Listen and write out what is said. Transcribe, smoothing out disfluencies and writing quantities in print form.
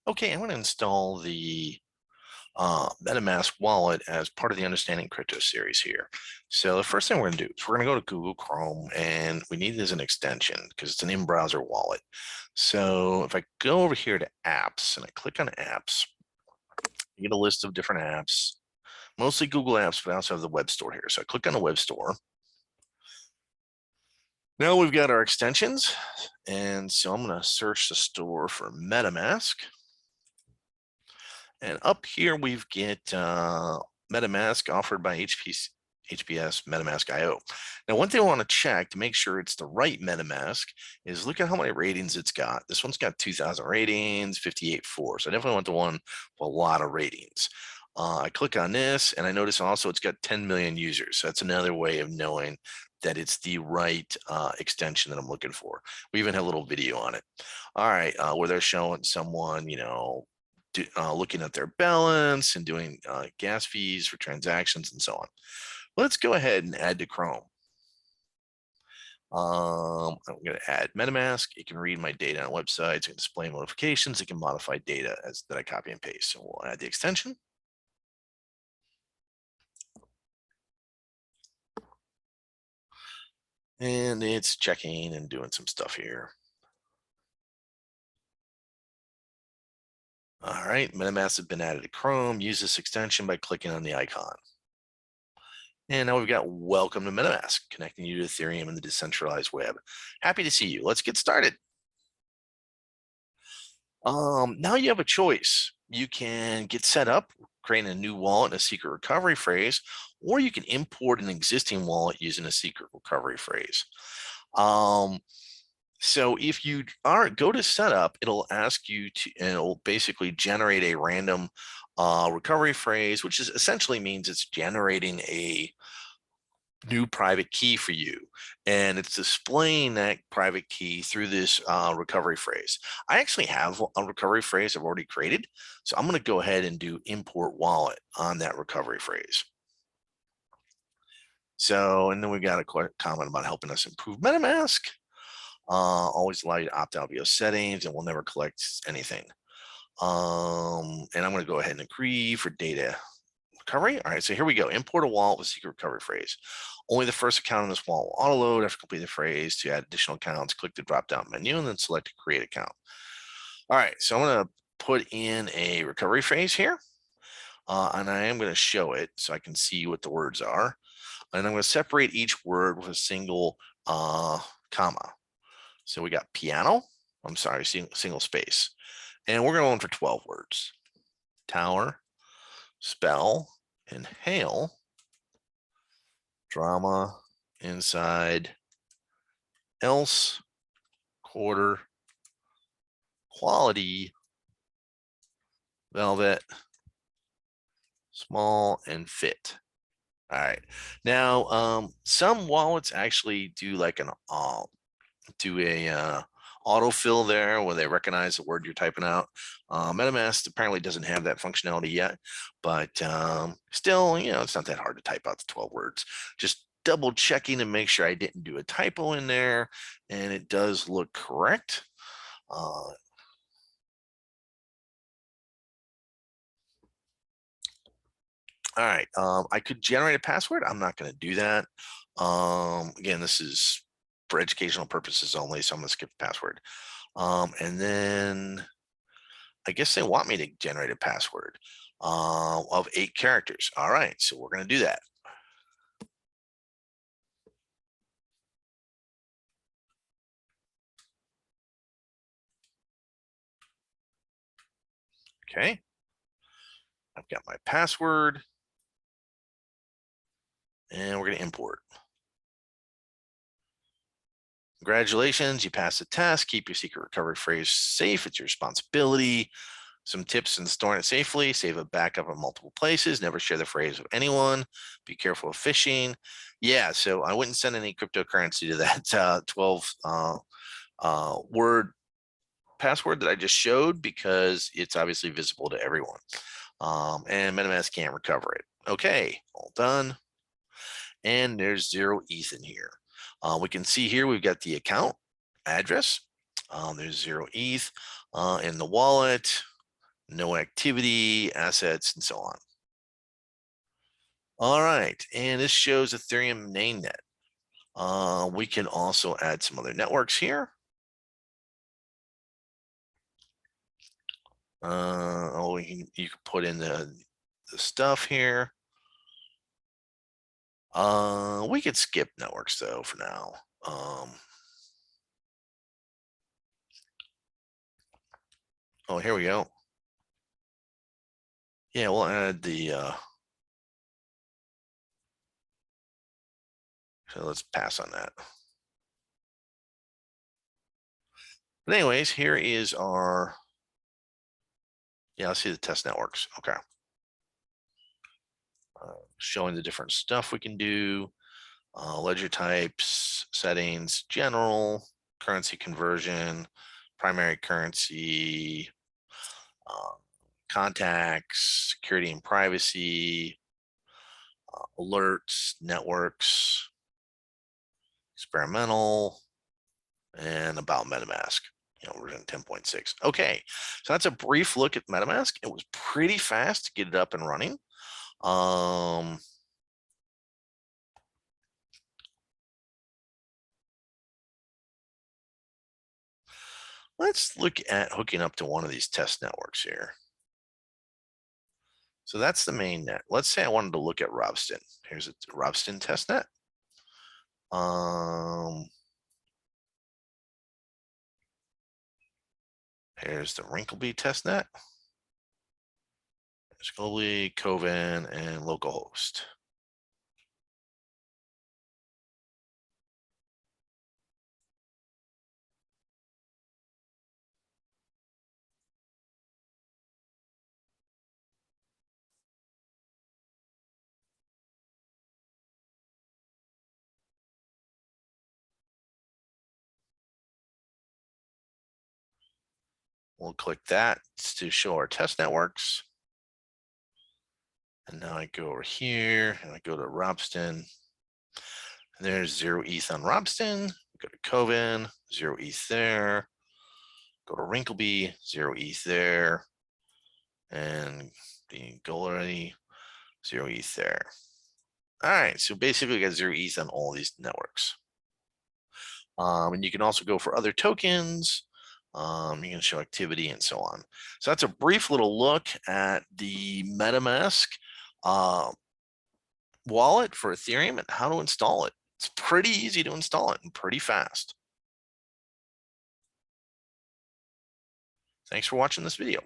Okay, I'm going to install the Metamask wallet as part of the Understanding Crypto series here. So the first thing we're going to do is we're going to go to Google Chrome, and we need it as an extension because it's an in-browser wallet. So if I go over here to apps and I click on apps, I get a list of different apps, mostly Google apps, but I also have the web store here. So I click on the web store. Now we've got our extensions. And so I'm going to search the store for MetaMask. And up here we've get MetaMask offered by HPS MetaMask IO. Now, one thing I want to check to make sure it's the right MetaMask is look at how many ratings it's got. This one's got 2,000 ratings, 58.4. So I definitely want the one with a lot of ratings. I click on this and I notice also it's got 10 million users. So that's another way of knowing that it's the right extension that I'm looking for. We even have a little video on it. All right, where they're showing someone, looking at their balance and doing gas fees for transactions and so on. Let's go ahead and add to Chrome. I'm going to add MetaMask. It can read my data on websites. It can display notifications. It can modify data that I copy and paste. So we'll add the extension. And it's checking and doing some stuff here. All right, MetaMask has been added to Chrome. Use this extension by clicking on the icon. And now we've got welcome to MetaMask, connecting you to Ethereum and the decentralized web. Happy to see you. Let's get started. Now you have a choice. You can get set up, creating a new wallet and a secret recovery phrase, or you can import an existing wallet using a secret recovery phrase. So if you go to setup, it'll ask you to, and it'll basically generate a random recovery phrase, which is essentially means it's generating a new private key for you, and it's displaying that private key through this recovery phrase. I actually have a recovery phrase I've already created, so I'm going to go ahead and do import wallet on that recovery phrase. So, and then we got a comment about helping us improve MetaMask. Always allow you to opt out via settings, and we'll never collect anything. And I'm going to go ahead and agree for data recovery. All right, so here we go. Import a wallet with secret recovery phrase. Only the first account in this wallet will auto load. After completing the phrase, to add additional accounts, click the drop down menu and then select create account. All right, so I'm going to put in a recovery phrase here, and I am going to show it so I can see what the words are. And I'm going to separate each word with a single comma. So we got piano, single space. And we're going for 12 words. Tower, spell, inhale, drama, inside, else, quarter, quality, velvet, small, and fit. All right. Now, some wallets actually do like an autofill there where they recognize the word you're typing out. MetaMask apparently doesn't have that functionality yet, but still, it's not that hard to type out the 12 words. Just double checking to make sure I didn't do a typo in there, and it does look correct. All right, I could generate a password. I'm not going to do that. Again, this is for educational purposes only, so I'm going to skip the password. And then I guess they want me to generate a password of 8 characters. All right, so we're going to do that. Okay, I've got my password, and we're going to import. Congratulations, you passed the test. Keep your secret recovery phrase safe. It's your responsibility. Some tips in storing it safely. Save a backup in multiple places. Never share the phrase with anyone. Be careful of phishing. Yeah, so I wouldn't send any cryptocurrency to that 12 word password that I just showed because it's obviously visible to everyone. And MetaMask can't recover it. Okay, all done. And there's 0 ETH in here. We can see here we've got the account address. There's 0 ETH in the wallet. no activity, assets, and so on. All right, and this shows Ethereum mainnet. We can also add some other networks here. You can put in the stuff here. We could skip networks though for now. Oh, here we go. Yeah, we'll add the so let's pass on that. But anyways, here is our, yeah, let's see the test networks. Okay. Showing the different stuff we can do, ledger types, settings, general, currency conversion, primary currency, contacts, security and privacy, alerts, networks, experimental, and about MetaMask, version 10.6. Okay, so that's a brief look at MetaMask. It was pretty fast to get it up and running. Let's look at hooking up to one of these test networks here. So that's the main net. Let's say I wanted to look at Robston. Here's a Robston test net. Here's the Wrinkleby testnet. There's globally, Coven, and localhost. We'll click that to show our test networks. And now I go over here and I go to Robston. And there's 0 ETH on Robston. Go to Coven, 0 ETH there. Go to Wrinkleby, 0 ETH there. And the Golarity, 0 ETH there. All right, so basically we got 0 ETH on all these networks. And you can also go for other tokens. You can show activity and so on. So that's a brief little look at the MetaMask wallet for Ethereum and how to install it. It's pretty easy to install it and pretty fast. Thanks for watching this video.